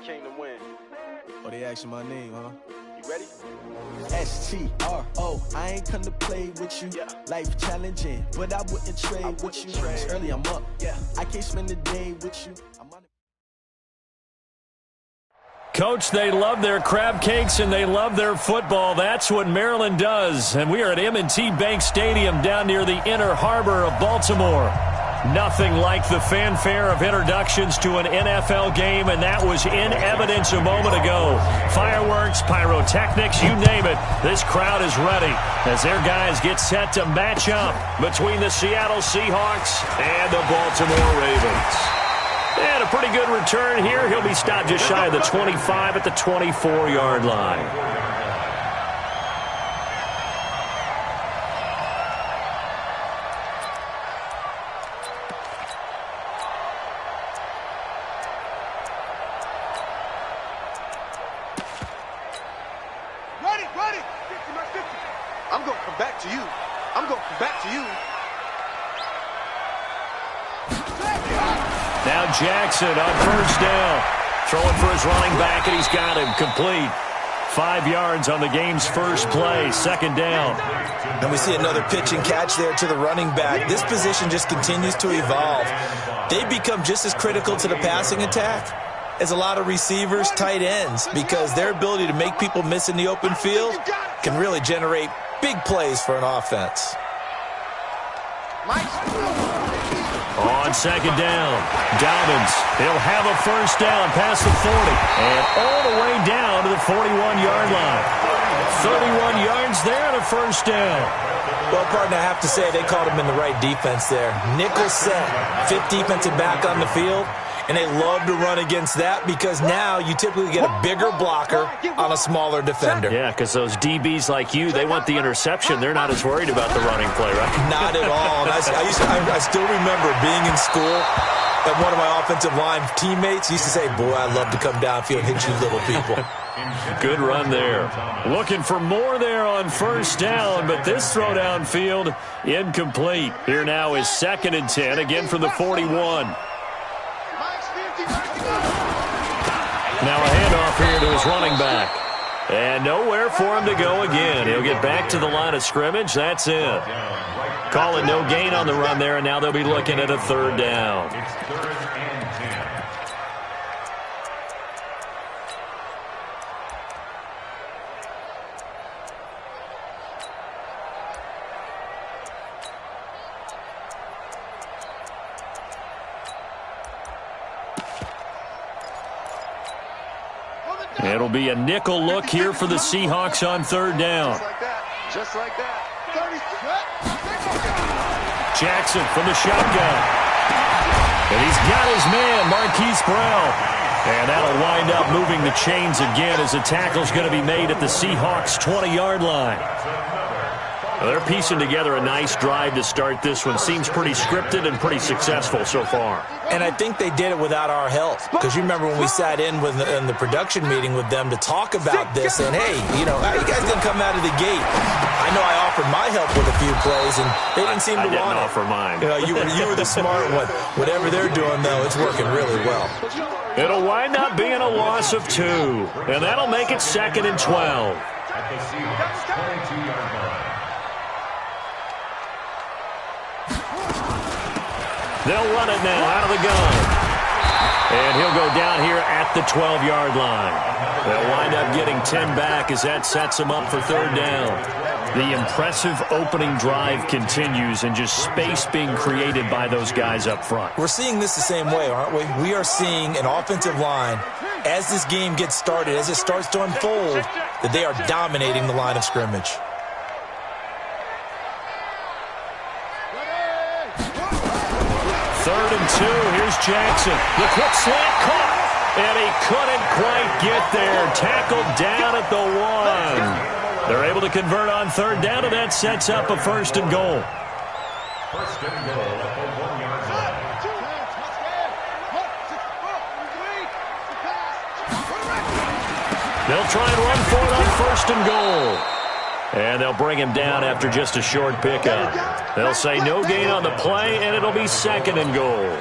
came to win. Oh, they asking my name, huh? You ready? S-T-R-O, I ain't come to play with you. Yeah. Life challenging, but I wouldn't trade with you. It's early, I'm up. Yeah. I can't spend the day with you. Coach, they love their crab cakes and they love their football. That's what Maryland does. And we are at M&T Bank Stadium down near the Inner Harbor of Baltimore. Nothing like the fanfare of introductions to an NFL game, and that was in evidence a moment ago. Fireworks, pyrotechnics, you name it. This crowd is ready as their guys get set to match up between the Seattle Seahawks and the Baltimore Ravens. And a pretty good return here. He'll be stopped just shy of the 25 at the 24-yard line. Ready. I'm going to come back to you. Now Jackson on first down. Throwing for his running back, and he's got him complete. 5 yards on the game's first play, second down. And we see another pitch and catch there to the running back. This position just continues to evolve. They become just as critical to the passing attack as a lot of receivers, tight ends, because their ability to make people miss in the open field can really generate big plays for an offense. On second down, Dobbins, he'll have a first down past the 40 and all the way down to the 41-yard line. 31 yards there and a first down. Well, partner, I have to say they called him in the right defense there. Nickel set, fifth defensive back on the field, and they love to run against that because now you typically get a bigger blocker on a smaller defender. Yeah, because those DBs like you, they want the interception. They're not as worried about the running play, right? Not at all. And I still remember being in school, and one of my offensive line teammates used to say, boy, I'd love to come downfield and hit you little people. Good run there. Looking for more there on first down, but this throw downfield incomplete. Here now is 2nd and 10, again from the 41. Now a handoff here to his running back. And nowhere for him to go again. He'll get back to the line of scrimmage. That's it. Calling no gain on the run there, and now they'll be looking at a third down. It'll be a nickel look here for the Seahawks on third down. Just like that. Jackson from the shotgun. And he's got his man, Marquise Brown. And that'll wind up moving the chains again as the tackle's going to be made at the Seahawks' 20-yard line. Well, they're piecing together a nice drive to start this one. Seems pretty scripted and pretty successful so far. And I think they did it without our help. Because you remember when we sat in the production meeting with them to talk about this, and hey, you know, how you guys didn't come out of the gate. I know I offered my help with a few plays, and they didn't seem to want it. I didn't offer mine. You know, you were the smart one. Whatever they're doing, though, it's working really well. It'll wind up being a loss of 2, and that'll make it 2nd and 12. They'll run it now out of the gun. And he'll go down here at the 12-yard line. They'll wind up getting 10 back as that sets them up for third down. The impressive opening drive continues and just space being created by those guys up front. We're seeing this the same way, aren't we? We are seeing an offensive line, as this game gets started, as it starts to unfold, that they are dominating the line of scrimmage. Third and 2, here's Jackson. The quick slant caught, and he couldn't quite get there. Tackled down at the 1. They're able to convert on third down, and that sets up a first and goal. First and goal at the 1-yard line. They'll try and run for it on first and goal. And they'll bring him down after just a short pickup. They'll say no gain on the play, and it'll be 2nd and goal.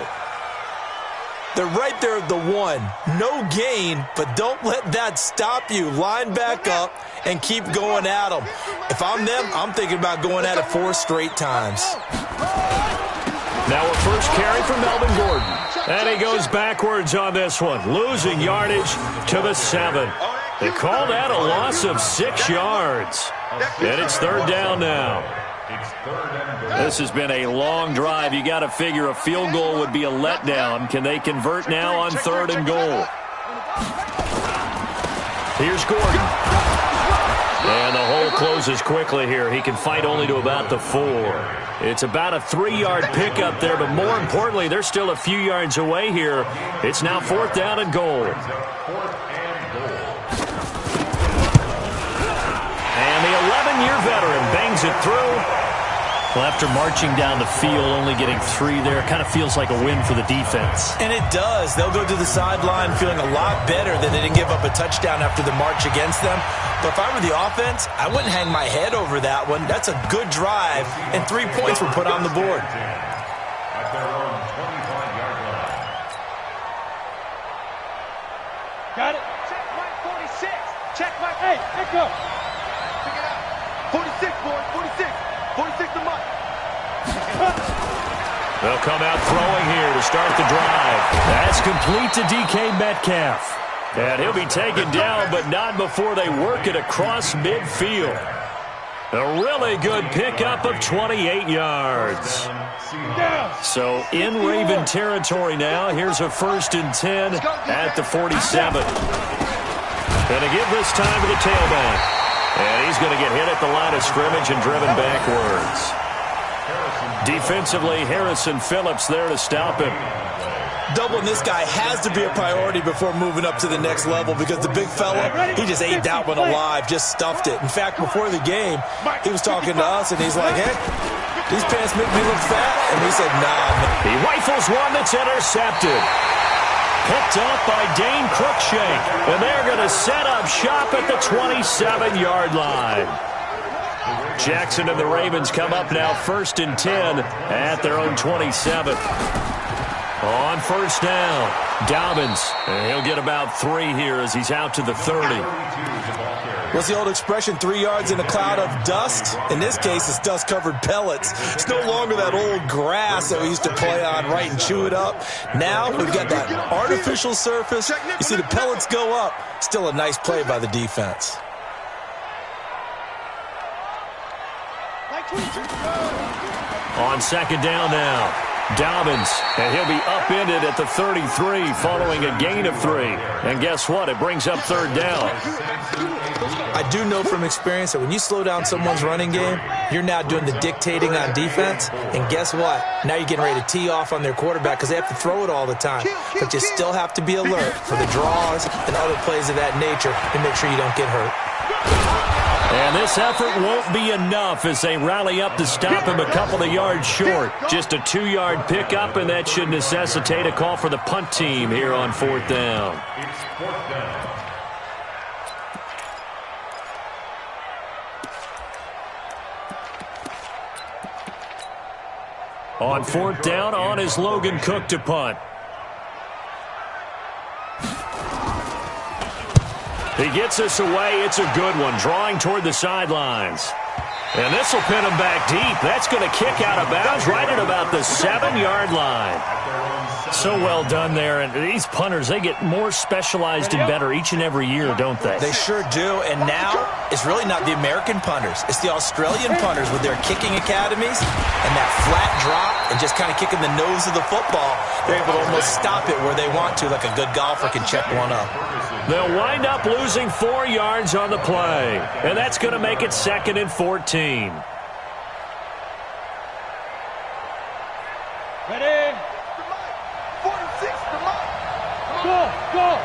They're right there at the 1. No gain, but don't let that stop you. Line back up and keep going at them. If I'm them, I'm thinking about going at it 4 straight times. Now a first carry for Melvin Gordon. And he goes backwards on this one, losing yardage to the 7. They call that a loss of 6 yards. And it's 3rd down now. This has been a long drive. You got to figure a field goal would be a letdown. Can they convert now on 3rd and goal? Here's Gordon. And the hole closes quickly here. He can fight only to about the 4. It's about a 3-yard pickup there, but more importantly, they're still a few yards away here. It's now 4th down and goal. And the 11-year veteran bangs it through. Well, after marching down the field, only getting 3 there, kind of feels like a win for the defense. And it does. They'll go to the sideline feeling a lot better that they didn't give up a touchdown after the march against them. But if I were the offense, I wouldn't hang my head over that one. That's a good drive, and 3 points were put on the board. At their own 25-yard line. Got it. Check Mike 46. Check Mike. Hey, go. Pick it out. 46, boys. 46. 46 to Mike. They'll come out throwing here to start the drive. That's complete to DK Metcalf. And he'll be taken down, but not before they work it across midfield. A really good pickup of 28 yards. So in Raven territory now. Here's a 1st and 10 at the 47. Going to give this time to the tailback. And he's going to get hit at the line of scrimmage and driven backwards. Defensively, Harrison Phillips there to stop him. Doubling this guy has to be a priority before moving up to the next level because the big fella, he just ate that one alive, just stuffed it. In fact, before the game, he was talking to us, and he's like, hey, these pants make me look fat. And we said, nah, man. He rifles one that's intercepted. Picked off by Dane Cruikshank. And they're going to set up shop at the 27-yard line. Jackson and the Ravens come up now 1st and 10 at their own 27. On 1st down, Dobbins. And he'll get about 3 here as he's out to the 30. What's the old expression, 3 yards in a cloud of dust? In this case, it's dust-covered pellets. It's no longer that old grass that we used to play on, right, and chew it up. Now we've got that artificial surface. You see the pellets go up. Still a nice play by the defense. On 2nd down now. Dobbins, and he'll be upended at the 33 following a gain of 3. And guess what? It brings up 3rd down. I do know from experience that when you slow down someone's running game, you're now doing the dictating on defense. And guess what? Now you're getting ready to tee off on their quarterback because they have to throw it all the time. But you still have to be alert for the draws and other plays of that nature to make sure you don't get hurt. And this effort won't be enough as they rally up to stop him a couple of yards short. Just a 2-yard pickup, and that should necessitate a call for the punt team here on 4th down. It's 4th down. On 4th down, on is Logan Cook to punt. He gets us away. It's a good one, drawing toward the sidelines. And this will pin him back deep. That's going to kick out of bounds right at about the 7-yard line. So well done there. And these punters, they get more specialized and better each and every year, don't they? They sure do. And now it's really not the American punters. It's the Australian punters with their kicking academies and that flat drop and just kind of kicking the nose of the football. They're able to almost stop it where they want to, like a good golfer can check one up. They'll wind up losing 4 yards on the play. And that's going to make it 2nd and 14. Ready? 46 to Mike. Go.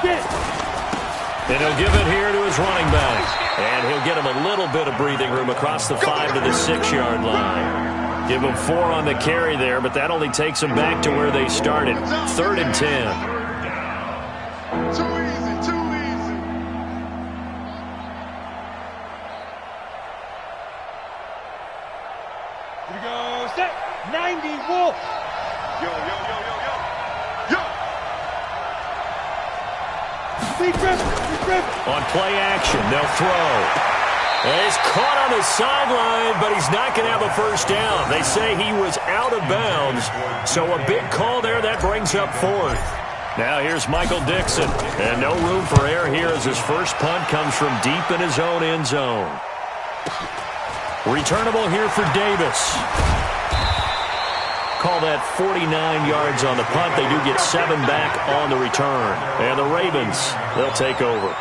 Get it. And he'll give it here to his running back. And he'll get him a little bit of breathing room across the 5 to the 6-yard line. Give him 4 on the carry there, but that only takes them back to where they started. 3rd and 10. Too easy. Here we go. Set. 90 Wolf. Yo. On play action, they'll throw. And he's caught on the sideline, but he's not going to have a first down. They say he was out of bounds, so a big call there. That brings up fourth. Now here's Michael Dixon, and no room for error here as his first punt comes from deep in his own end zone. Returnable here for Davis. Call that 49 yards on the punt. They do get 7 back on the return. And the Ravens, they'll take over.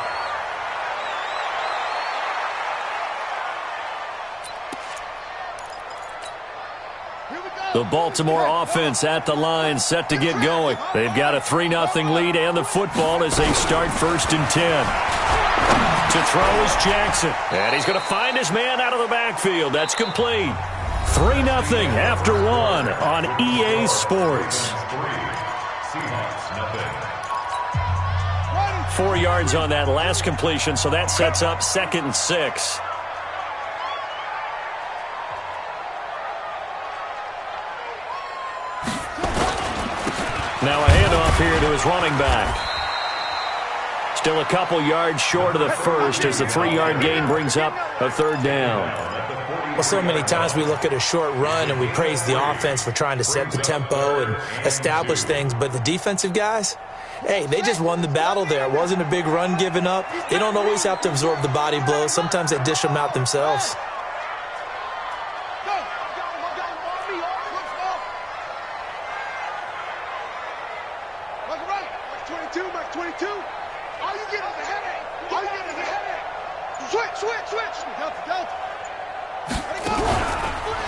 The Baltimore offense at the line, set to get going. They've got a 3-0 lead and the football as they start 1st and 10. To throw is Jackson. And he's going to find his man out of the backfield. That's complete. 3-0 after 1 on EA Sports. 4 yards on that last completion, so that sets up 2nd and 6. Now a handoff here to his running back. Still a couple yards short of the first as the 3-yard gain brings up a 3rd down. Well, so many times we look at a short run and we praise the offense for trying to set the tempo and establish things, but the defensive guys, hey, they just won the battle there. It wasn't a big run given up. They don't always have to absorb the body blows. Sometimes they dish them out themselves.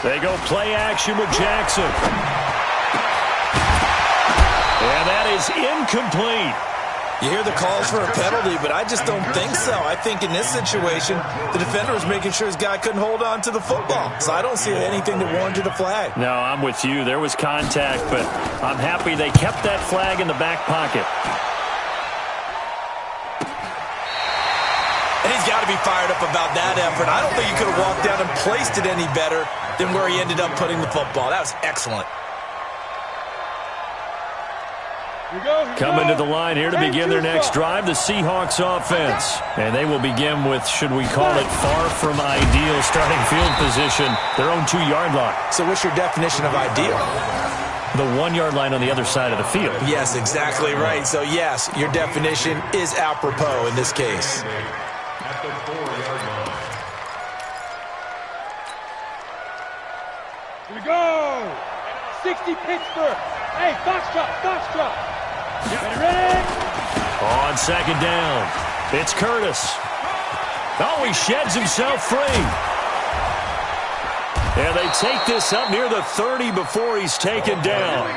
They go play action with Jackson. And that is incomplete. You hear the calls for a penalty, but I just don't think so. I think in this situation, the defender was making sure his guy couldn't hold on to the football. So I don't see anything that warranted a flag. No, I'm with you. There was contact, but I'm happy they kept that flag in the back pocket. And he's got to be fired up about that effort. I don't think he could have walked down and placed it any better than where he ended up putting the football. That was excellent. Coming to the line here to begin their next drive, the Seahawks offense. And they will begin with, should we call it, far from ideal starting field position, their own 2-yard line. So what's your definition of ideal? The 1-yard line on the other side of the field. Yes, exactly right. So, yes, your definition is apropos in this case. At the 4-yard line. Here we go. 60 Pittsburgh. Hey, foxtrot. Ready? On 2nd down, it's Curtis. Oh, he sheds himself free. And they take this up near the 30 before he's taken down.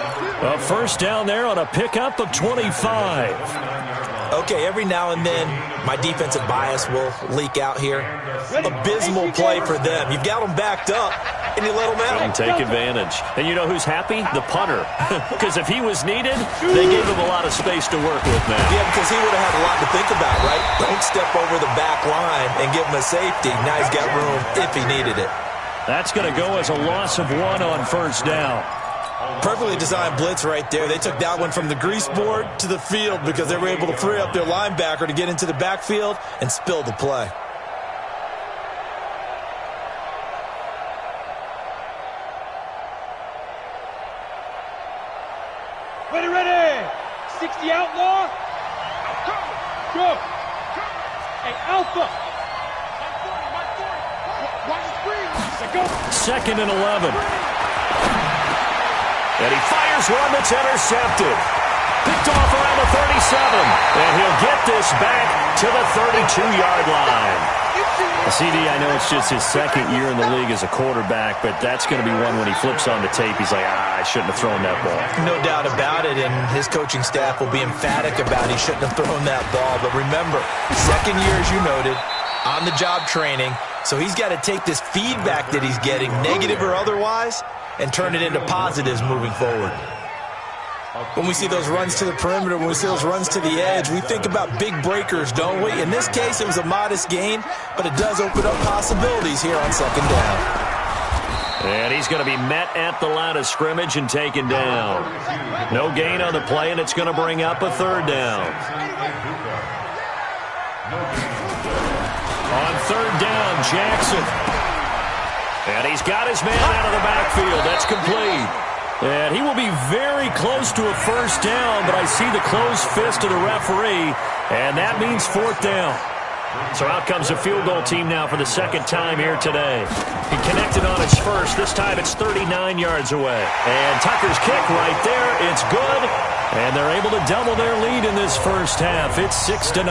A 1st down there on a pickup of 25. Okay, every now and then my defensive bias will leak out here. Abysmal play for them. You've got them backed up, and you let them out. And take advantage. And you know who's happy? The punter. Because if he was needed, they gave him a lot of space to work with now. Yeah, because he would have had a lot to think about, right? Don't step over the back line and give him a safety. Now he's got room if he needed it. That's going to go as a loss of 1 on 1st down. Perfectly designed blitz right there. They took that one from the grease board to the field because they were able to free up their linebacker to get into the backfield and spill the play. Ready. 60 outlaw. Go. Hey, Alpha. Watch the screen. Go. 2nd and 11. And he fires one that's intercepted. Picked off around the 37. And he'll get this back to the 32-yard line. CD, I know it's just his 2nd year in the league as a quarterback, but that's going to be one when he flips on the tape, he's like, I shouldn't have thrown that ball. No doubt about it, and his coaching staff will be emphatic about he shouldn't have thrown that ball. But remember, 2nd year, as you noted, on-the-job training, so he's got to take this feedback that he's getting, negative or otherwise, and turn it into positives moving forward. When we see those runs to the perimeter, when we see those runs to the edge, we think about big breakers, don't we? In this case, it was a modest gain, but it does open up possibilities here on 2nd down. And he's going to be met at the line of scrimmage and taken down. No gain on the play, and it's going to bring up a 3rd down. On third down, Jackson. And he's got his man out of the backfield. That's complete. And he will be very close to a first down, but I see the closed fist of the referee, and that means fourth down. So out comes a field goal team now for the second time here today. He connected on his first. This time it's 39 yards away. And Tucker's kick right there. It's good. And they're able to double their lead in this first half. It's 6-0.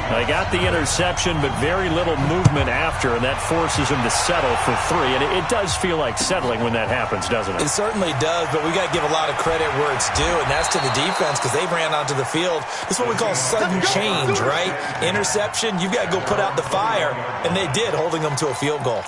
They got the interception, but very little movement after, and that forces them to settle for 3. And it does feel like settling when that happens, doesn't it? It certainly does, but we got to give a lot of credit where it's due, and that's to the defense because they ran onto the field. This is what we call sudden change, right? Interception, you've got to go put out the fire, and they did, holding them to a field goal.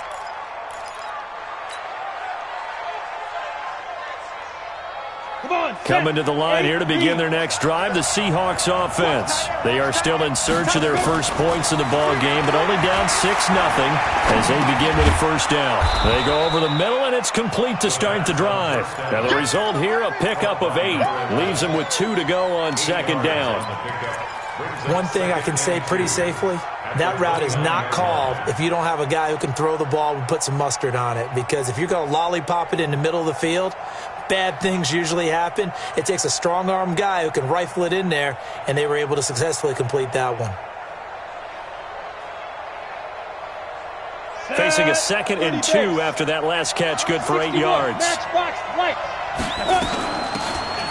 Coming to the line here to begin their next drive, the Seahawks offense. They are still in search of their first points in the ball game, but only down 6-0 as they begin with a first down. They go over the middle, and it's complete to start the drive. Now the result here, a pickup of 8. Leaves them with 2 to go on second down. One thing I can say pretty safely, that route is not called if you don't have a guy who can throw the ball and put some mustard on it. Because if you're going to lollipop it in the middle of the field, bad things usually happen. It takes a strong-arm guy who can rifle it in there, and they were able to successfully complete that one. Facing a 2nd and 2 after that last catch, good for 8 yards.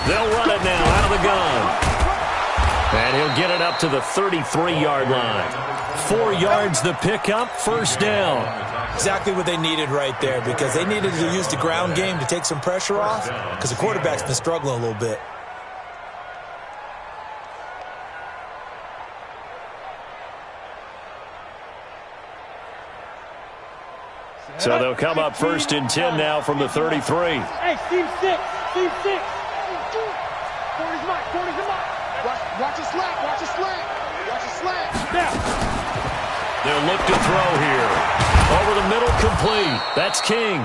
They'll run it now out of the gun. And he'll get it up to the 33-yard line. 4 yards the pickup, first down. Exactly what they needed right there, because they needed to use the ground game to take some pressure off, because the quarterback's been struggling a little bit. So they'll come up 1st and 10 now from the 33. Hey, Team 6. Team 6. 40's mine. 40's mine. Watch a slant. Watch a slant. Watch a slant. Now. They'll look to throw here. Over the middle, complete. That's King.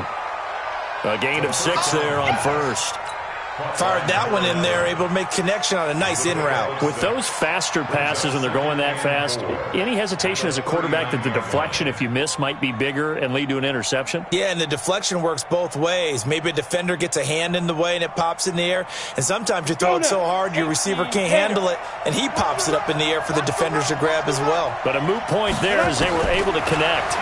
A gain of 6 there on first. Fired that one in there, able to make connection on a nice in route. With those faster passes when they're going that fast, any hesitation as a quarterback that the deflection, if you miss, might be bigger and lead to an interception? Yeah, and the deflection works both ways. Maybe a defender gets a hand in the way and it pops in the air, and sometimes you throw it so hard your receiver can't handle it, and he pops it up in the air for the defenders to grab as well. But a moot point there as they were able to connect.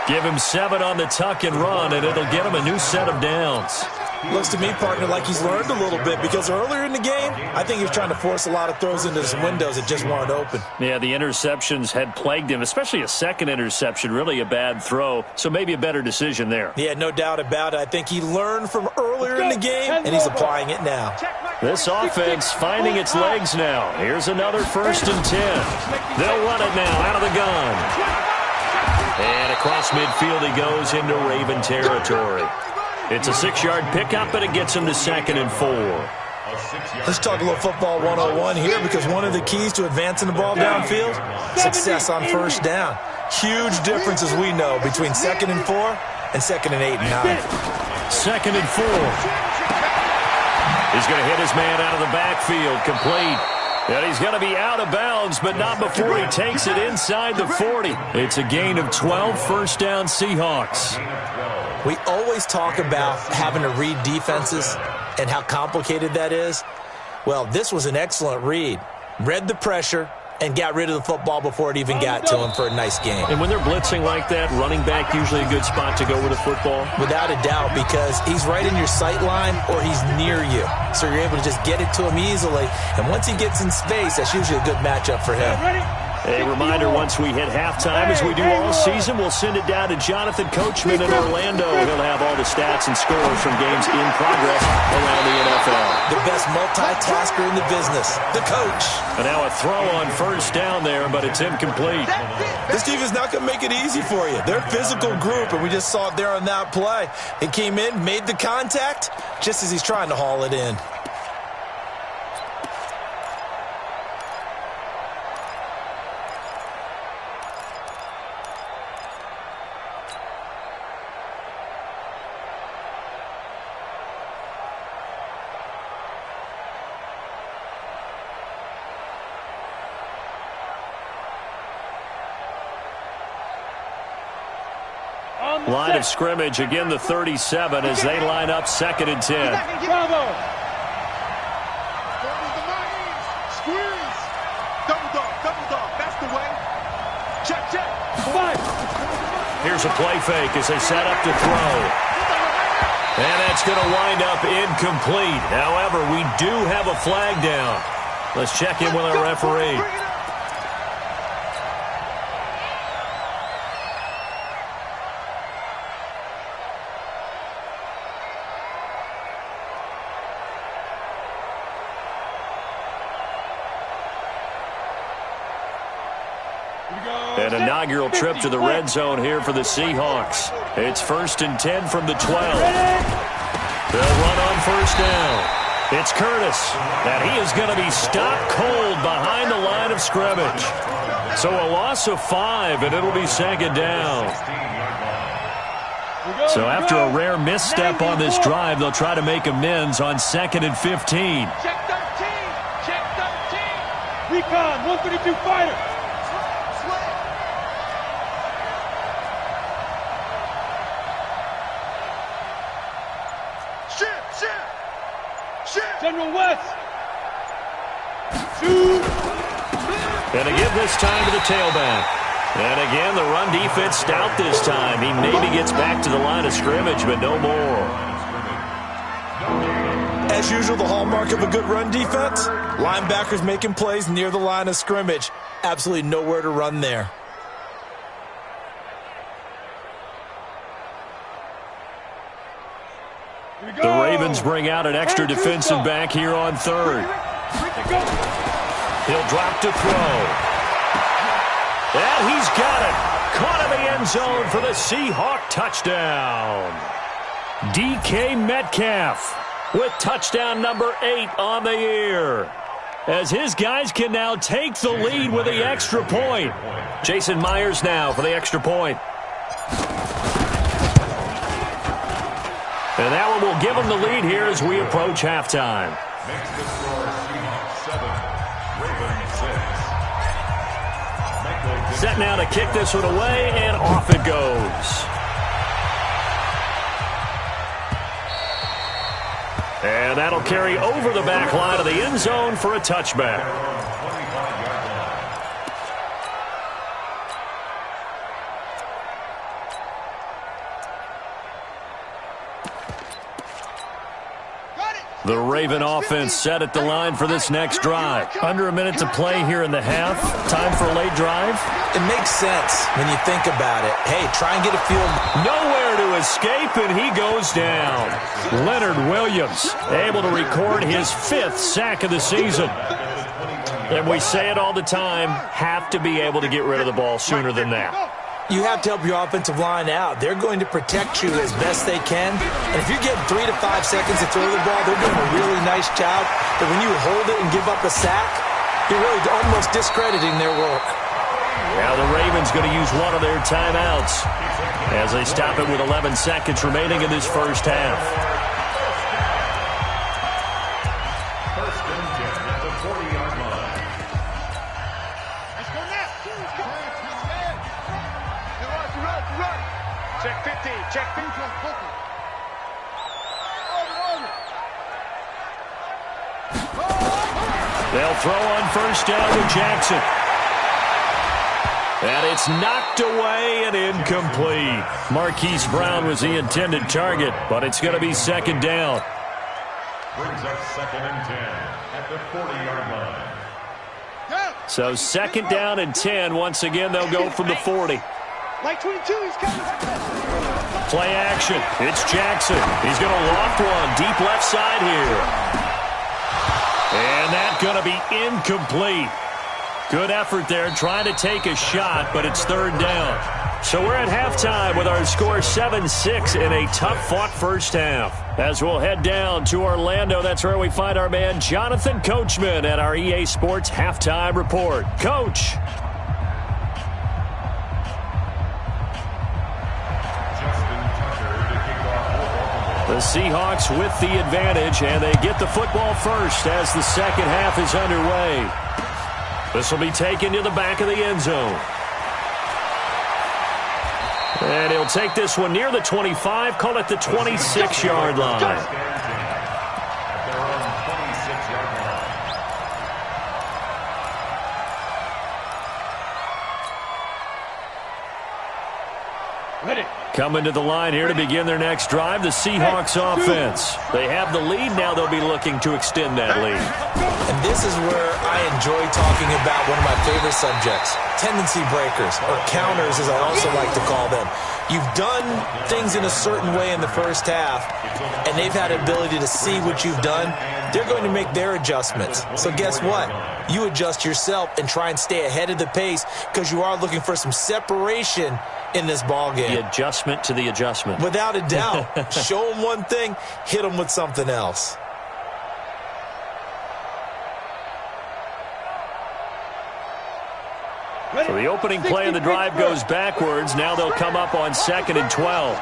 Give him 7 on the tuck and run, and it'll get him a new set of downs. Looks to me, partner, like he's learned a little bit, because earlier in the game, I think he was trying to force a lot of throws into some windows that just weren't open. Yeah, the interceptions had plagued him, especially a second interception, really a bad throw, so maybe a better decision there. Yeah, no doubt about it. I think he learned from earlier in the game, and he's applying it now. This offense finding its legs now. Here's another 1st and 10. They'll run it now out of the gun. And across midfield he goes into Raven territory. It's a 6-yard pickup, but it gets him to 2nd and 4. Let's talk a little football 101 here, because one of the keys to advancing the ball downfield, success on first down. Huge difference, as we know, between 2nd and 4 and 2nd and 8 and 9. 2nd and 4. He's going to hit his man out of the backfield, complete. And he's going to be out of bounds, but not before he takes it inside the 40. It's a gain of 12, first down Seahawks. We always talk about having to read defenses and how complicated that is. Well, this was an excellent read. Read the pressure and got rid of the football before it even got to him for a nice game. And when they're blitzing like that, running back usually a good spot to go with a football? Without a doubt, because he's right in your sight line or he's near you. So you're able to just get it to him easily. And once he gets in space, that's usually a good matchup for him. A reminder, once we hit halftime, as we do all season, we'll send it down to Jonathan Coachman in Orlando. He'll have all the stats and scores from games in progress around the NFL. The best multitasker in the business, the coach. And now a throw on first down there, but it's incomplete. This team is not going to make it easy for you. They're a physical group, and we just saw it there on that play. He came in, made the contact, just as he's trying to haul it in. Line of scrimmage, again the 37 as they line up 2nd and 10. Bravo. Squeeze. Double dog. That's the way. Check. Here's a play fake as they set up to throw. And that's going to wind up incomplete. However, we do have a flag down. Let's check in with our referee. An inaugural trip to the red zone here for the Seahawks. It's 1st and 10 from the 12. They'll run on 1st down. It's Curtis, and he is going to be stopped cold behind the line of scrimmage. So a loss of 5, and it'll be 2nd down. So after a rare misstep on this drive, they'll try to make amends on 2nd and 15. Check 13. Recon, 132 fighter. General West. And again this time to the tailback. And again, the run defense stout this time. He maybe gets back to the line of scrimmage, but no more. As usual, the hallmark of a good run defense, linebackers making plays near the line of scrimmage. Absolutely nowhere to run there. The Ravens bring out an extra defensive back here on 3rd. He'll drop to throw. And he's got it. Caught in the end zone for the Seahawk touchdown. DK Metcalf with touchdown number 8 on the year, as his guys can now take the lead with the extra point. Jason Myers now for the extra point. And that one will give them the lead here as we approach halftime. Makes the score Seahawks 7, Ravens 6. Set now to kick this one away, and off it goes. And that'll carry over the back line of the end zone for a touchback. The Raven offense set at the line for this next drive. Under a minute to play here in the half. Time for a late drive. It makes sense when you think about it. Hey, try and get a field. Nowhere to escape, and he goes down. Leonard Williams able to record his 5th sack of the season. And we say it all the time, have to be able to get rid of the ball sooner than that. You have to help your offensive line out. They're going to protect you as best they can. And if you're getting 3 to 5 seconds to throw the ball, they're doing a really nice job. But when you hold it and give up a sack, you're really almost discrediting their work. Now the Ravens going to use one of their timeouts as they stop it with 11 seconds remaining in this first half. First and 10 at the 40-yard line. Check 15. Check 15. They'll throw on first down to Jackson. And it's knocked away and incomplete. Marquise Brown was the intended target, but it's going to be 2nd down. Brings up 2nd and 10 at the 40-yard line. So 2nd down and 10. Once again, they'll go from the 40. Like 22, he's coming. Play action. It's Jackson. He's going to loft one deep left side here. And that's going to be incomplete. Good effort there trying to take a shot, but it's 3rd down. So we're at halftime with our score 7-6 in a tough-fought first half. As we'll head down to Orlando, that's where we find our man Jonathan Coachman at our EA Sports Halftime Report. Coach. The Seahawks with the advantage, and they get the football first as the second half is underway. This will be taken to the back of the end zone. And he'll take this one near the 25, call it the 26-yard line. Coming to the line here to begin their next drive, the Seahawks offense. They have the lead. Now they'll be looking to extend that lead. And this is where I enjoy talking about one of my favorite subjects, tendency breakers, or counters as I also like to call them. You've done things in a certain way in the first half, and they've had the ability to see what you've done. They're going to make their adjustments. So guess what? You adjust yourself and try and stay ahead of the pace because you are looking for some separation in this ball game. The adjustment to the adjustment. Without a doubt. Show them one thing, hit them with something else. So the opening play of the drive goes backwards. Now they'll come up on 2nd and 12.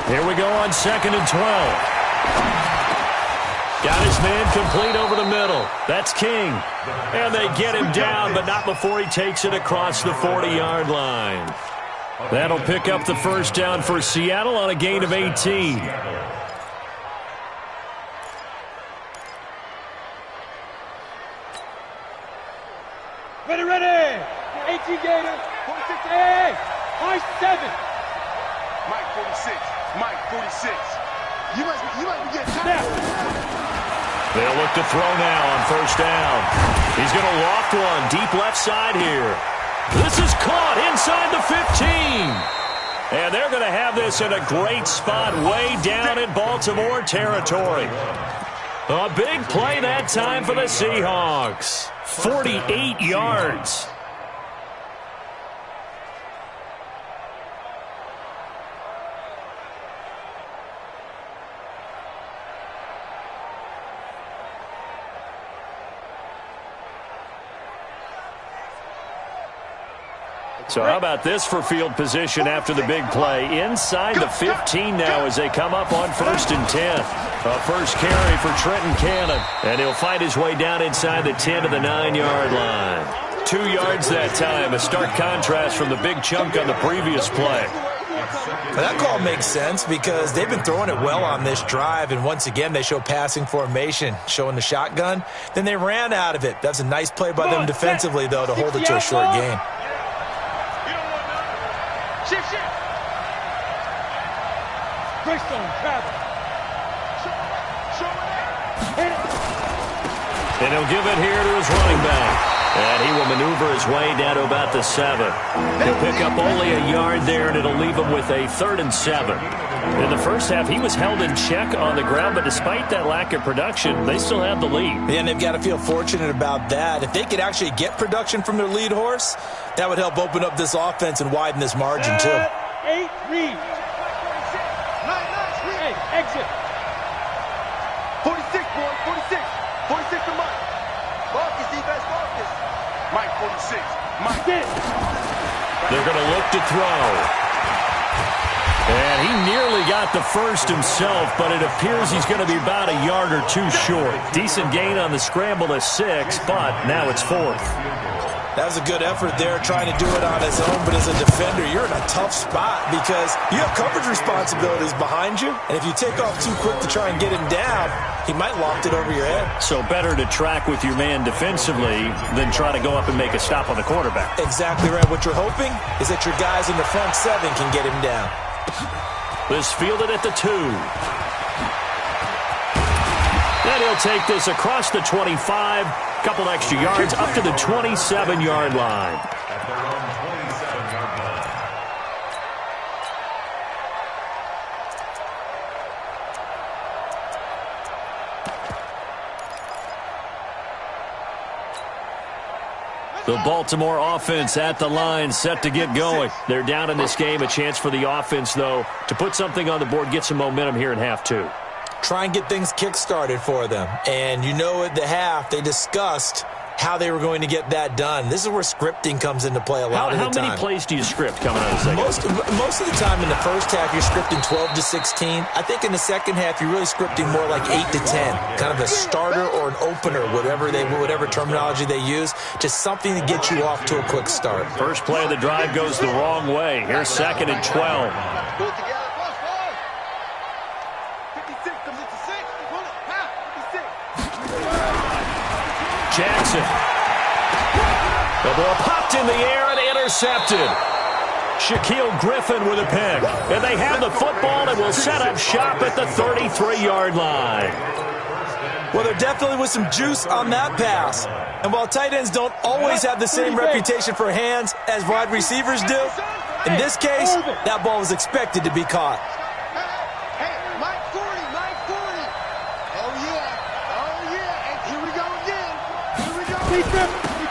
Here we go on 2nd and 12. Got his man complete over the middle. That's King. And they get him down, but not before he takes it across the 40-yard line. That'll pick up the first down for Seattle on a gain of 18. Ready. 18 Gator. 46. Hey. Mike 7. Mike 46. Mike 46. You might be getting tired. They'll look to throw now on first down. He's going to loft one deep left side here. This is caught inside the 15. And they're going to have this in a great spot way down in Baltimore territory. A big play that time for the Seahawks. 48 yards. So how about this for field position after the big play? Inside the 15 now as they come up on 1st and 10. A first carry for Trenton Cannon. And he'll fight his way down inside the 10 to the 9-yard line. 2 yards that time. A stark contrast from the big chunk on the previous play. That call makes sense because they've been throwing it well on this drive, and once again they show passing formation, showing the shotgun. Then they ran out of it. That's a nice play by them defensively, though, to hold it to a short gain. Shift. Greystone, travel. And he'll give it here to his running back. And he will maneuver his way down to about the 7. He'll pick up only a yard there, and it'll leave him with a 3rd and 7. In the first half, he was held in check on the ground, but despite that lack of production, they still have the lead. And they've got to feel fortunate about that. If they could actually get production from their lead horse, that would help open up this offense and widen this margin, too. 8, read. 9, exit. 46, boy, 46. 46 to Mike. Marcus, defense, Marcus. Mike, 46. Mike. They're going to look to throw. And he nearly got the first himself, but it appears he's going to be about a yard or two short. Decent gain on the scramble to 6, but now it's 4th. That was a good effort there, trying to do it on his own, but as a defender, you're in a tough spot because you have coverage responsibilities behind you, and if you take off too quick to try and get him down, he might loft it over your head. So better to track with your man defensively than try to go up and make a stop on the quarterback. Exactly right. What you're hoping is that your guys in the front 7 can get him down. This fielded at the 2. Then he'll take this across the 25. Couple extra yards up to the 27-yard line. The Baltimore offense at the line, set to get going. They're down in this game. A chance for the offense, though, to put something on the board, get some momentum here in half 2. Try and get things kick-started for them. And you know at the half, they discussed how they were going to get that done. This is where scripting comes into play a lot of the time. How many plays do you script coming out of the second? Most of the time in the first half, you're scripting 12 to 16. I think in the second half, you're really scripting more like 8 to 10. Kind of a starter or an opener, whatever terminology they use. Just something to get you off to a quick start. First play of the drive goes the wrong way. Here's 2nd and 12. Jackson. The ball popped in the air and intercepted. Shaquille Griffin with a pick. And they have the football and will set up shop at the 33-yard line. Well, there definitely was some juice on that pass. And while tight ends don't always have the same reputation for hands as wide receivers do, in this case, that ball was expected to be caught.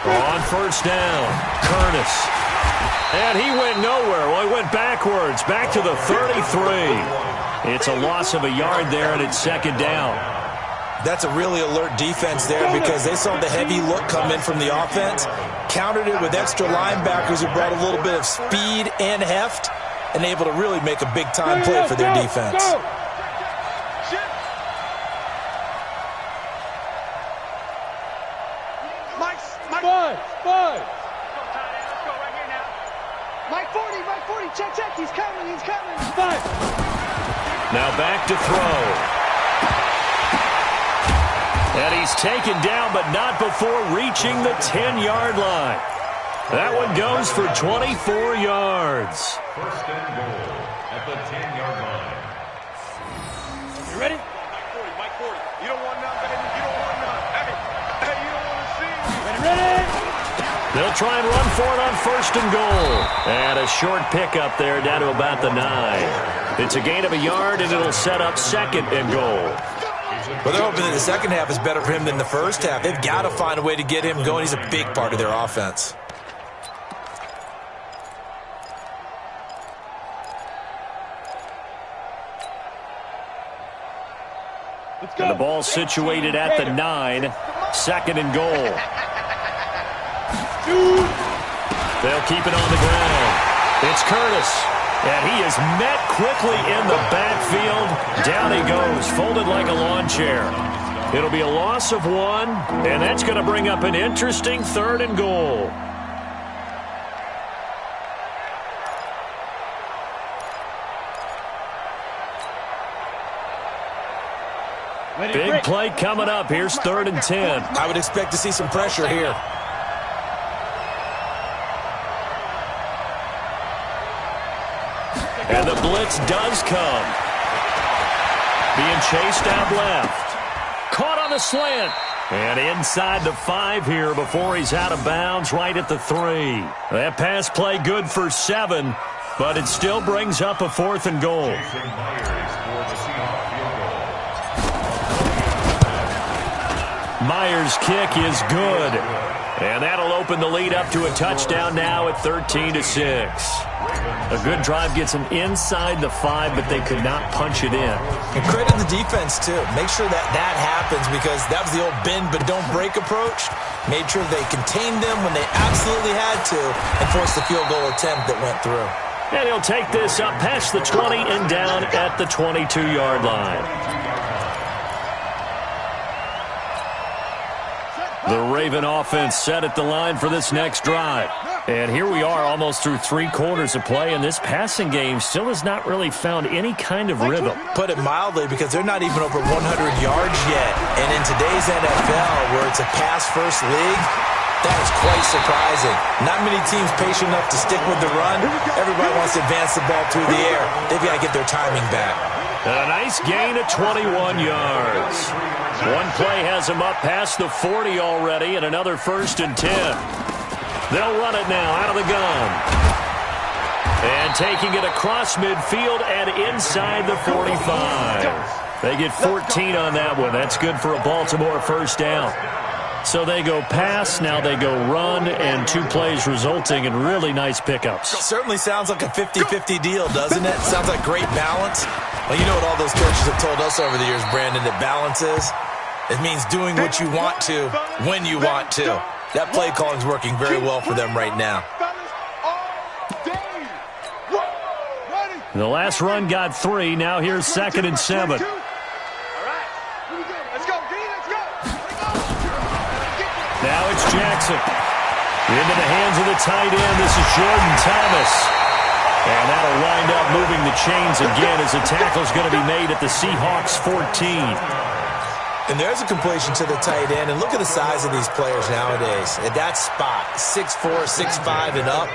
On first down, Curtis. And he went nowhere. Well, he went backwards, back to the 33. It's a loss of a yard there, and it's 2nd down. That's a really alert defense there because they saw the heavy look come in from the offense, countered it with extra linebackers who brought a little bit of speed and heft, and able to really make a big-time play for their defense. Check, he's coming. Now back to throw. And he's taken down, but not before reaching the 10-yard line. That one goes for 24 yards. First and goal at the 10-yard line. You ready? Mike 40. You don't want none, baby. You don't want none. Hey, you don't want to see me. Ready? They'll try and run for it on 1st and goal. And a short pickup there down to about the 9. It's a gain of a yard, and it'll set up 2nd and goal. Well, they're hoping that the second half is better for him than the first half. They've got to find a way to get him going. He's a big part of their offense. And the ball situated at the 9. 2nd and goal. They'll keep it on the ground. It's Curtis. And he is met quickly in the backfield. Down he goes, folded like a lawn chair. It'll be a loss of 1, and that's going to bring up an interesting 3rd and goal. Big play coming up. Here's 3rd and 10. I would expect to see some pressure here. And the blitz does come. Being chased out left. Caught on the slant. And inside the 5 here before he's out of bounds right at the 3. That pass play good for 7, but it still brings up a 4th and goal. Myers' kick is good. And that'll open the lead up to a touchdown now at 13-6. A good drive gets them inside the 5, but they could not punch it in. And credit the defense, too. Make sure that happens because that was the old bend but don't break approach. Made sure they contained them when they absolutely had to and forced the field goal attempt that went through. And he'll take this up past the 20 and down at the 22-yard line. The Raven offense set at the line for this next drive. And here we are almost through 3 quarters of play, and this passing game still has not really found any kind of rhythm. Put it mildly, because they're not even over 100 yards yet. And in today's NFL, where it's a pass-first league, that is quite surprising. Not many teams patient enough to stick with the run. Everybody wants to advance the ball through the air. They've got to get their timing back. A nice gain of 21 yards. One play has him up past the 40 already, and another 1st and 10. They'll run it now out of the gun. And taking it across midfield and inside the 45. They get 14 on that one. That's good for a Baltimore 1st down. So they go pass, now they go run, and 2 plays resulting in really nice pickups. Certainly sounds like a 50-50 deal, doesn't it? Sounds like great balance. Well, you know what all those coaches have told us over the years, Brandon, that balance is? It means doing what you want to when you want to. That play calling is working very well for them right now. The last run got 3. Now here's 2nd and 7. Now it's Jackson. Into the hands of the tight end. This is Jordan Thomas. And that'll wind up moving the chains again as the tackle's going to be made at the Seahawks 14. And there's a completion to the tight end. And look at the size of these players nowadays. At that spot, 6'4", 6'5", and up.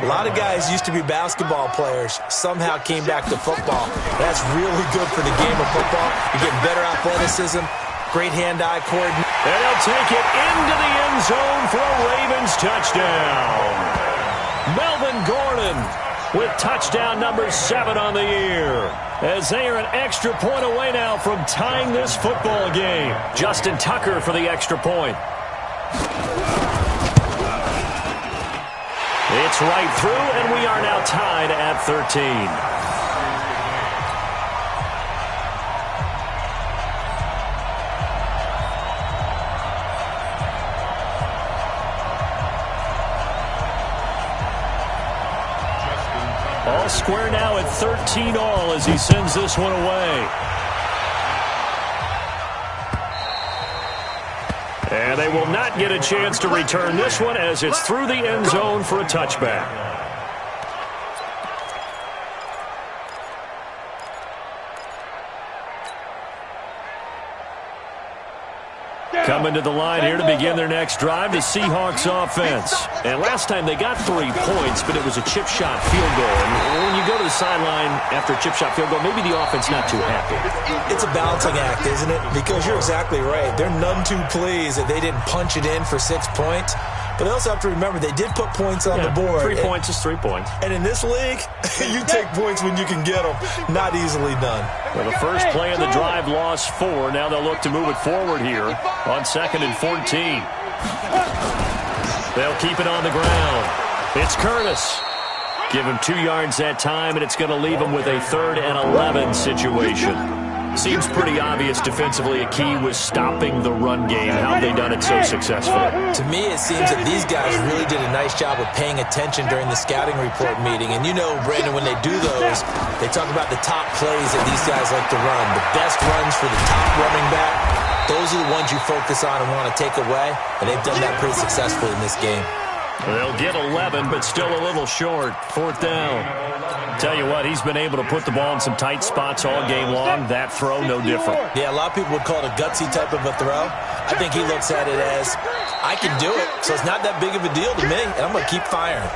A lot of guys used to be basketball players. Somehow came back to football. That's really good for the game of football. You're getting better athleticism, great hand-eye coordination. And they'll take it into the end zone for a Ravens touchdown. Melvin Gordon with touchdown number 7 on the year. As they are an extra point away now from tying this football game. Justin Tucker for the extra point. It's right through, and we are now tied at 13. All square now at 13 all as he sends this one away. And they will not get a chance to return this one as it's through the end zone for a touchback. Coming to the line here to begin their next drive, the Seahawks offense. And last time they got 3 points, but it was a chip shot field goal. And when you go to the sideline after a chip shot field goal, maybe the offense not too happy. It's a balancing act, isn't it? Because you're exactly right. They're none too pleased that they didn't punch it in for 6 points. But they also have to remember they did put points on the board. 3 points is 3 points. And in this league, you take points when you can get them. Not easily done. Well, the first play of the drive lost 4. Now they'll look to move it forward here on 2nd and 14. They'll keep it on the ground. It's Curtis. Give him 2 yards that time, and it's going to leave him with a 3rd and 11 situation. Seems pretty obvious defensively a key was stopping the run game. How have they done it so successfully? To me, it seems that these guys really did a nice job of paying attention during the scouting report meeting. And you know, Brandon, when they do those, they talk about the top plays that these guys like to run. The best runs for the top running back, those are the ones you focus on and want to take away. And they've done that pretty successfully in this game. They'll get 11, but still a little short. 4th down. Tell you what, he's been able to put the ball in some tight spots all game long. That throw, no different. Yeah, a lot of people would call it a gutsy type of a throw. I think he looks at it as, I can do it, so it's not that big of a deal to me, and I'm going to keep firing.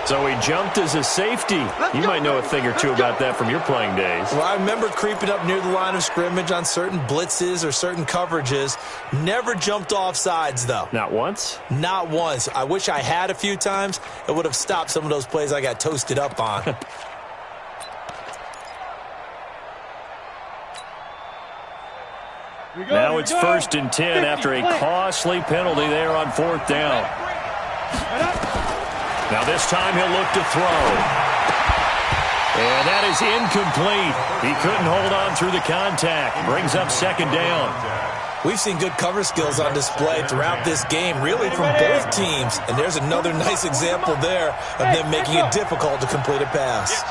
So he jumped as a safety. You might know a thing or two about that from your playing days. Well, I remember creeping up near the line of scrimmage on certain blitzes or certain coverages. Never jumped off sides, though. Not once? Not once. I wish I had a few times. It would have stopped some of those plays I got toasted up on. Now it's 1st and 10 after a costly penalty there on 4th down. Now this time he'll look to throw. And that is incomplete. He couldn't hold on through the contact. Brings up 2nd down. We've seen good cover skills on display throughout this game, really from both teams. And there's another nice example there of them making it difficult to complete a pass.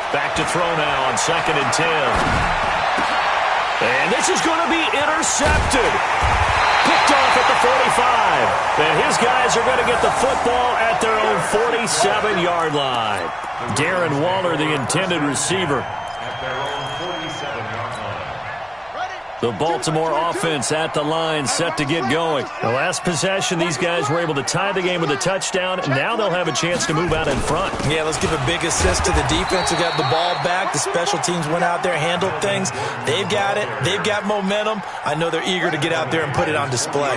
Back to throw now on 2nd and 10. And this is going to be intercepted. Picked off at the 45. And his guys are going to get the football at their own 47-yard line. Darren Waller, the intended receiver. At their own 47-yard line. The Baltimore offense at the line, set to get going. The last possession, these guys were able to tie the game with a touchdown. Now they'll have a chance to move out in front. Yeah, let's give a big assist to the defense who got the ball back. The special teams went out there, handled things. They've got it. They've got momentum. I know they're eager to get out there and put it on display.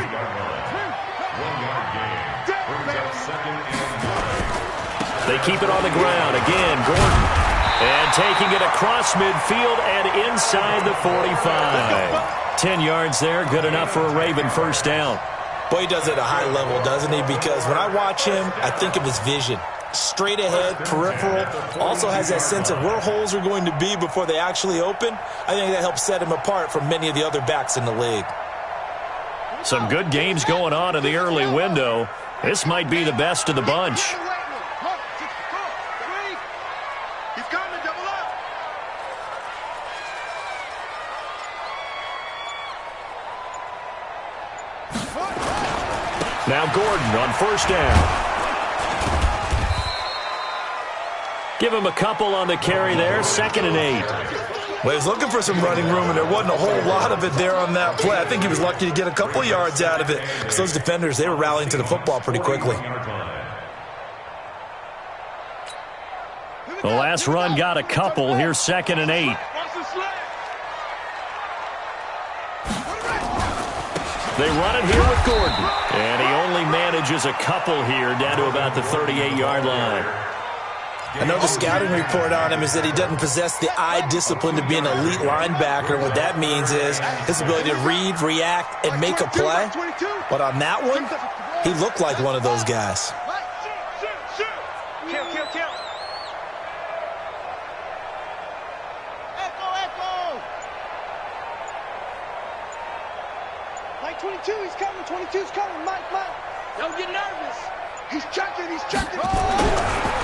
They keep it on the ground. Again, Gordon. And taking it across midfield and inside the 45. 10 yards there, good enough for a Raven 1st down. Boy, he does it at a high level, doesn't he? Because when I watch him, I think of his vision. straight ahead, peripheral, also has that sense of where holes are going to be before they actually open. I think that helps set him apart from many of the other backs in the league. Some good games going on in the early window. This might be the best of the bunch. Now Gordon on first down. Give him a couple on the carry there, 2nd and 8. Well, he was looking for some running room, and there wasn't a whole lot of it there on that play. I think he was lucky to get a couple yards out of it because those defenders, they were rallying to the football pretty quickly. The last run got a couple. Here's 2nd and 8. They run it here with Gordon. And he only manages a couple here down to about the 38-yard line. I know the scouting report on him is that he doesn't possess the eye discipline to be an elite linebacker. What that means is his ability to read, react, and make a play. But on that one, he looked like one of those guys. Mike 22, he's coming. 22's coming. Mike. Don't get nervous. He's checking.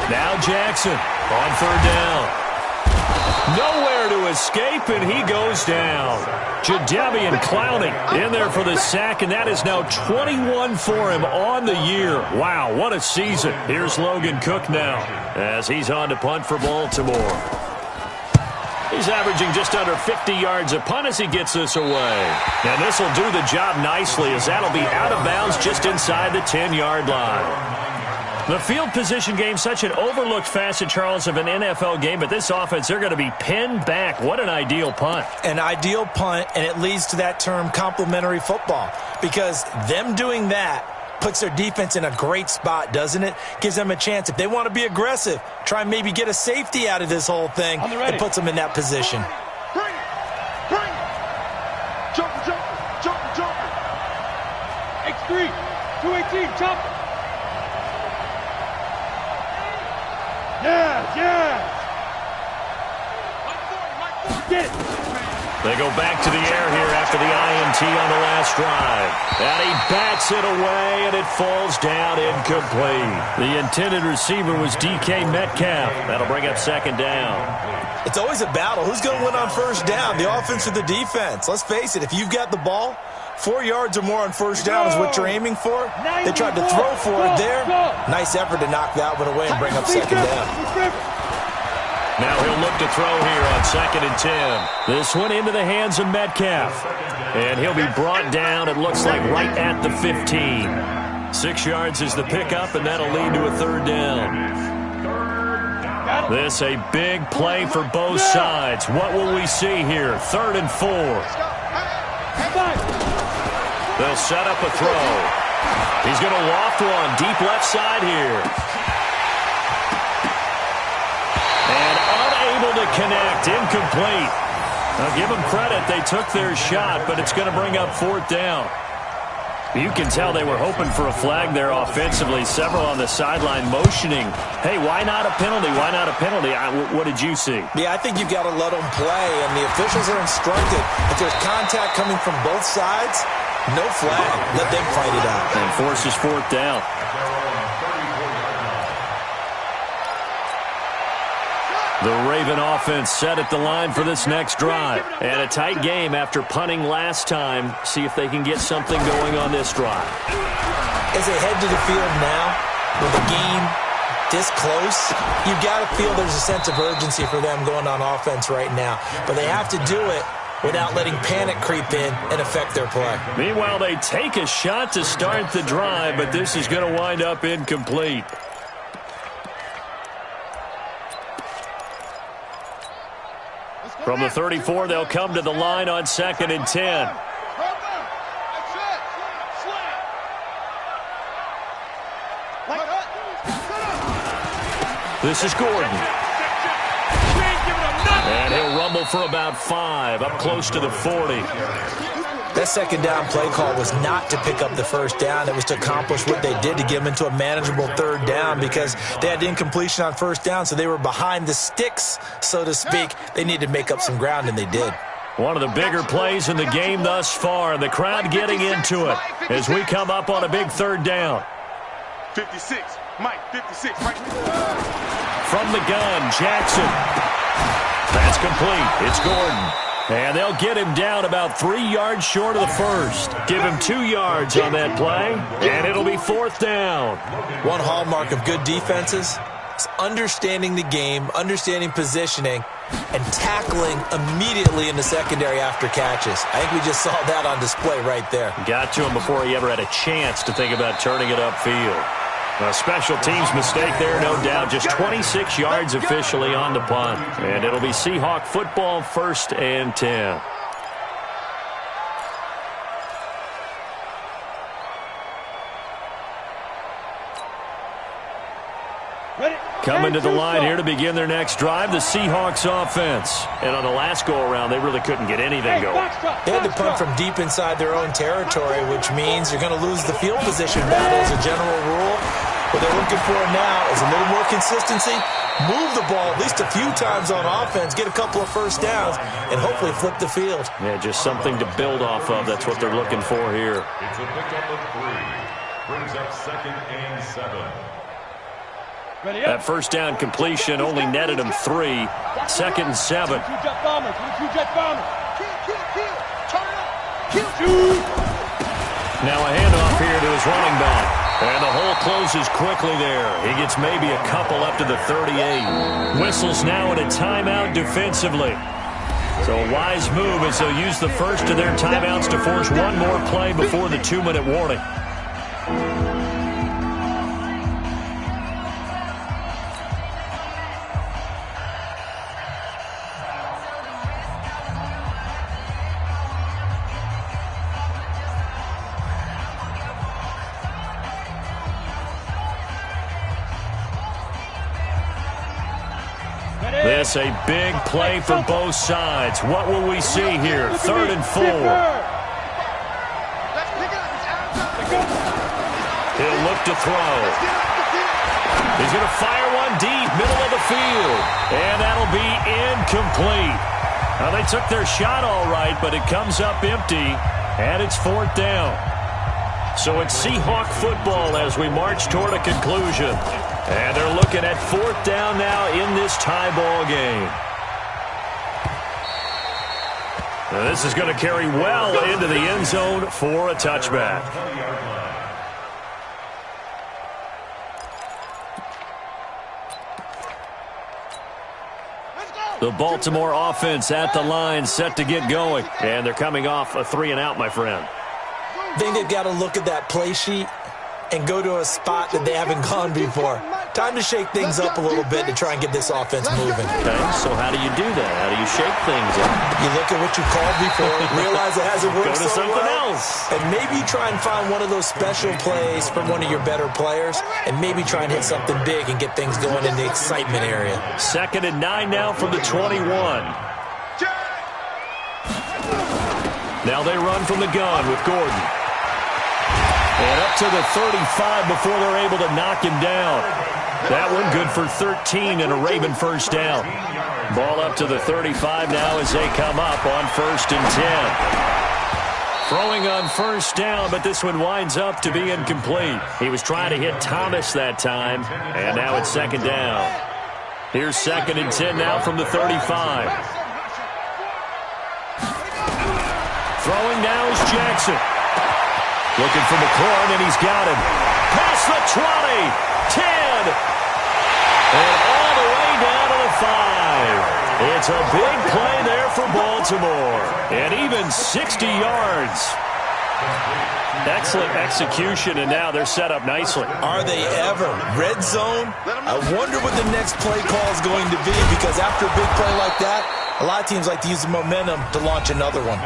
Now Jackson on 3rd down. Nowhere to escape, and he goes down. Jadeveon Clowney in there for the sack, and that is now 21 for him on the year. Wow, what a season. Here's Logan Cook now as he's on to punt for Baltimore. He's averaging just under 50 yards a punt as he gets this away. And this will do the job nicely as that'll be out of bounds just inside the 10-yard line. The field position game, such an overlooked facet, Charles, of an NFL game, but this offense, they're going to be pinned back. What an ideal punt. An ideal punt, and it leads to that term complementary football, because them doing that puts their defense in a great spot, doesn't it? Gives them a chance. If they want to be aggressive, try and maybe get a safety out of this whole thing. It puts them in that position. Bring it. Jumper. X3, 218, jumper. Yeah. Get it. They go back to the air here after the INT on the last drive. And he bats it away, and it falls down incomplete. The intended receiver was DK Metcalf. That'll bring up 2nd down. It's always a battle. Who's going to win on first down, the offense or the defense? Let's face it, if you've got the ball, 4 yards or more on first down is what you're aiming for. They tried to throw for it there. Nice effort to knock that one away and bring up 2nd down. Now he'll look to throw here on 2nd and 10. This one into the hands of Metcalf. And he'll be brought down, it looks like, right at the 15. 6 yards is the pickup, and that'll lead to a 3rd down. This a big play for both sides. What will we see here? 3rd and 4. They'll set up a throw. He's going to loft one deep left side here. And unable to connect. Incomplete. Now give them credit. They took their shot, but it's going to bring up 4th down. You can tell they were hoping for a flag there offensively. Several on the sideline motioning. Hey, why not a penalty? Why not a penalty? What did you see? Yeah, I think you've got to let them play, and the officials are instructed. If there's contact coming from both sides, no flag. Let them fight it out. And forces 4th down. The Raven offense set at the line for this next drive. And a tight game after punting last time. See if they can get something going on this drive. As they head to the field now, with the game this close, you've got to feel there's a sense of urgency for them going on offense right now. But they have to do it without letting panic creep in and affect their play. Meanwhile, they take a shot to start the drive, but this is going to wind up incomplete. From the 34, they'll come to the line on 2nd and 10. This is Gordon. And he'll rumble for about 5, up close to the 40. That second down play call was not to pick up the first down. It was to accomplish what they did to get them into a manageable third down because they had incompletion on first down, so they were behind the sticks, so to speak. They needed to make up some ground, and they did. One of the bigger plays in the game thus far. The crowd getting into it as we come up on a big third down. 56, Mike, 56, Mike. From the gun, Jackson. That's complete. It's Gordon. And they'll get him down about 3 yards short of the first. Give him 2 yards on that play, and it'll be fourth down. One hallmark of good defenses is understanding the game, understanding positioning, and tackling immediately in the secondary after catches. I think we just saw that on display right there. Got to him before he ever had a chance to think about turning it upfield. A special teams mistake there, no doubt. Just 26 yards officially on the punt. And it'll be Seahawk football, 1st and 10. Coming to the line here to begin their next drive, the Seahawks offense. And on the last go-around, they really couldn't get anything going. They had to punt from deep inside their own territory, which means you're going to lose the field position battle as a general rule. What they're looking for now is a little more consistency, move the ball at least a few times on offense, get a couple of first downs, and hopefully flip the field. Yeah, just something to build off of. That's what they're looking for here. It's a pickup of 3. Brings up 2nd and 7. That first down completion only netted him 3. 2nd and 7. Now a handoff here to his running back. And the hole closes quickly there. He gets maybe a couple up to the 38. Whistles now in a timeout defensively. So a wise move as they'll use the first of their timeouts to force one more play before the 2-minute warning. This a big play for both sides. What will we see here? 3rd and 4. He'll look to throw. He's going to fire one deep, middle of the field. And that'll be incomplete. Now, they took their shot all right, but it comes up empty, and it's 4th down. So it's Seahawk football as we march toward a conclusion. And they're looking at 4th down now in this tie ball game. Now this is going to carry well into the end zone for a touchback. The Baltimore offense at the line, set to get going. And they're coming off a 3-and-out, my friend. I think they've got to look at that play sheet and go to a spot that they haven't gone before. Time to shake things up a little bit to try and get this offense moving. Okay, so how do you do that? How do you shake things up? You look at what you called before, realize it hasn't worked Go to so something well, else. and maybe try and find one of those special plays from one of your better players, and maybe try and hit something big and get things going in the excitement area. 2nd and 9 now from the 21. Now they run from the gun with Gordon. And up to the 35 before they're able to knock him down. That one good for 13 and a Raven first down. Ball up to the 35 now as they come up on 1st and 10. Throwing on first down, but this one winds up to be incomplete. He was trying to hit Thomas that time, and now it's 2nd down. Here's 2nd and 10 now from the 35. Throwing now is Jackson. Looking for McLaurin, and he's got him. Past the 20, 10, and all the way down to the 5. It's a big play there for Baltimore, and even 60 yards. Excellent execution, and now they're set up nicely. Are they ever? Red zone? I wonder what the next play call is going to be, because after a big play like that, a lot of teams like to use the momentum to launch another one.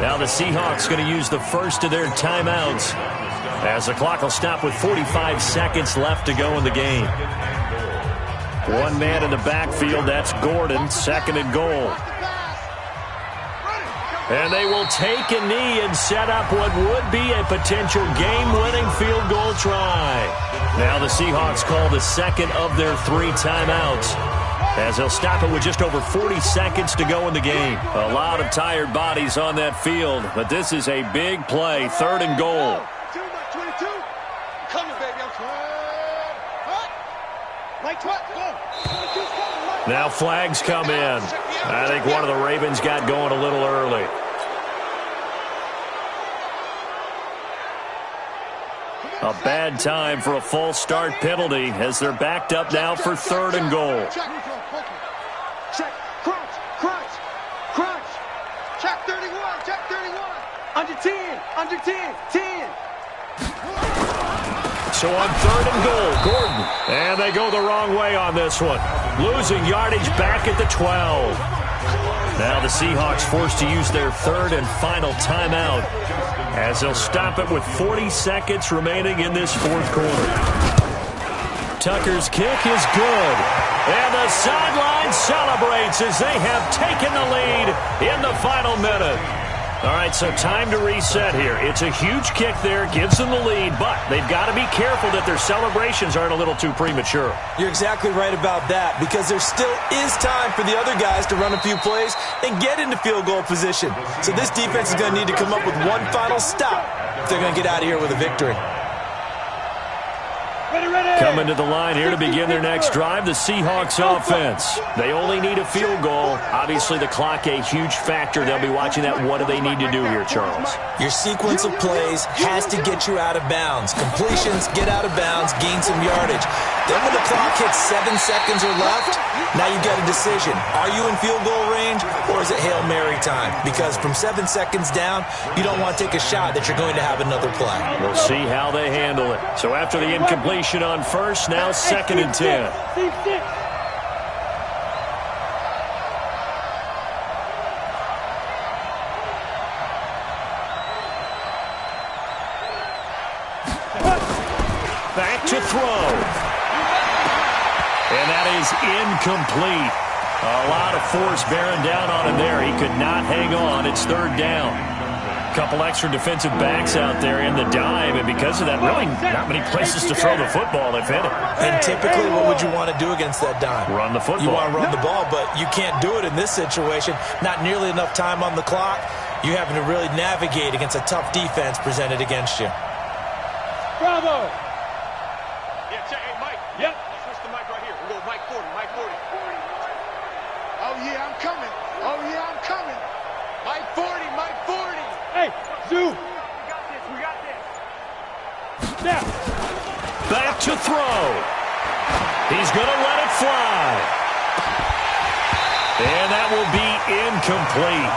Now the Seahawks going to use the first of their timeouts as the clock will stop with 45 seconds left to go in the game. One man in the backfield, that's Gordon, 2nd and goal. And they will take a knee and set up what would be a potential game-winning field goal try. Now the Seahawks call the second of their 3 timeouts, as they'll stop it with just over 40 seconds to go in the game. A lot of tired bodies on that field, but this is a big play, 3rd and goal. Now flags come in. I think one of the Ravens got going a little early. A bad time for a false start penalty as they're backed up now for 3rd and goal. Check, crunch. Check 31. Under 10. So on 3rd and goal, Gordon. And they go the wrong way on this one. Losing yardage back at the 12. Now the Seahawks forced to use their 3rd and final timeout, as they'll stop it with 40 seconds remaining in this 4th quarter. Tucker's kick is good. And the sideline celebrates as they have taken the lead in the final minute. All right, so time to reset here. It's a huge kick there, gives them the lead, but they've got to be careful that their celebrations aren't a little too premature. You're exactly right about that, because there still is time for the other guys to run a few plays and get into field goal position. So this defense is going to need to come up with one final stop if they're going to get out of here with a victory. Coming to the line here to begin their next drive, the Seahawks offense. They only need a field goal. Obviously, the clock a huge factor. They'll be watching that. What do they need to do here, Charles? Your sequence of plays has to get you out of bounds. Completions, get out of bounds, gain some yardage. Then when the clock hits 7 seconds or left, now you get a decision. Are you in field goal range, or is it Hail Mary time? Because from 7 seconds down, you don't want to take a shot that you're going to have another play. We'll see how they handle it. So after the incompletion on 1st, now 2nd and 10. Back to throw. And that is incomplete. A lot of force bearing down on him there. He could not hang on. It's 3rd down. Couple extra defensive backs out there in the dime, and because of that, really not many places to throw the football if hit it. And typically, what would you want to do against that dime? Run the football. You want to run the ball, but you can't do it in this situation. Not nearly enough time on the clock. You're having to really navigate against a tough defense presented against you. Bravo! Yeah, check. Hey, Mike. Yep. Let's switch the mic right here. We'll go Mike 40. Oh, yeah, I'm coming. Mike 40. Hey, Zoo! We got this. Now. Back to throw. He's going to let it fly. And that will be incomplete.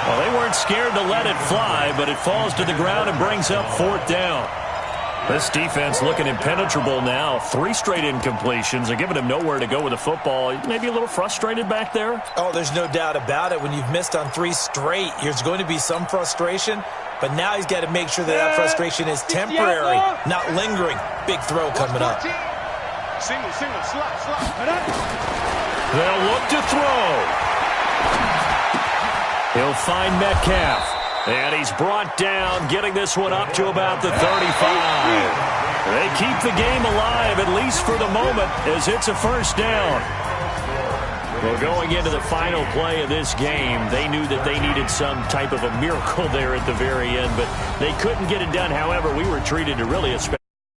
Well, they weren't scared to let it fly, but it falls to the ground and brings up 4th down. This defense looking impenetrable now. 3 straight incompletions. They're giving him nowhere to go with the football. Maybe a little frustrated back there? Oh, there's no doubt about it. When you've missed on 3 straight, there's going to be some frustration. But now he's got to make sure that frustration is temporary, not lingering. Big throw coming up. Single, slot. They'll look to throw. He'll find Metcalf. And he's brought down, getting this one up to about the 35. They keep the game alive, at least for the moment, as it's a 1st down. Well, going into the final play of this game, they knew that they needed some type of a miracle there at the very end, but they couldn't get it done. However, we were treated to really a